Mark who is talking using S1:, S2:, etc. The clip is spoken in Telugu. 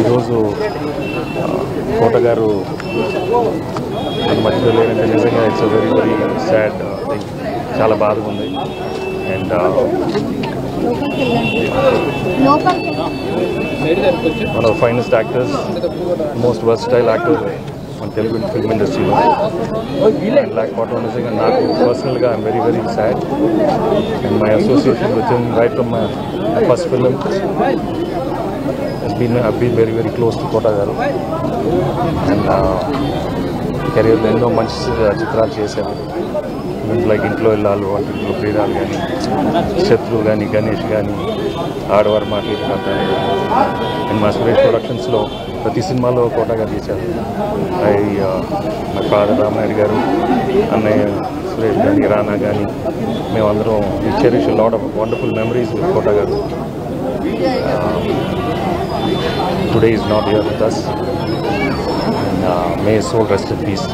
S1: ఈరోజు కోట గారు మన మధ్యలో లేదంటే నిజంగా it's very very sad thing. చాలా బాధగా ఉంది. And one of finest actors, most versatile actor మన తెలుగు ఫిల్మ్ ఇండస్ట్రీలో. అండ్ లేకపోవడం నిజంగా నాకు పర్సనల్గా I'm very very sad. And my association with him right from my first film I've been very very close to Kota garu. And కెరీర్లో ఎన్నో మంచి చిత్రాలు చేశాను. లైక్ ఇంట్లో వెళ్ళాలి, వంటింట్లో క్రీడాలు కానీ, శత్రువు కానీ, గణేష్ కానీ, ఆడవారు మాట్లాడుకుంటాను. అండ్ మా సురేష్ ప్రొడక్షన్స్లో ప్రతి సినిమాలో కోట గారు తీశారు. మా ఫాదర్ రామనాయుడు గారు, అన్నయ్య సురేష్ కానీ, రానా కానీ, మేమందరం cherish lot of wonderful memories with Kota garu. Today is not here with us, and may his soul rest in peace.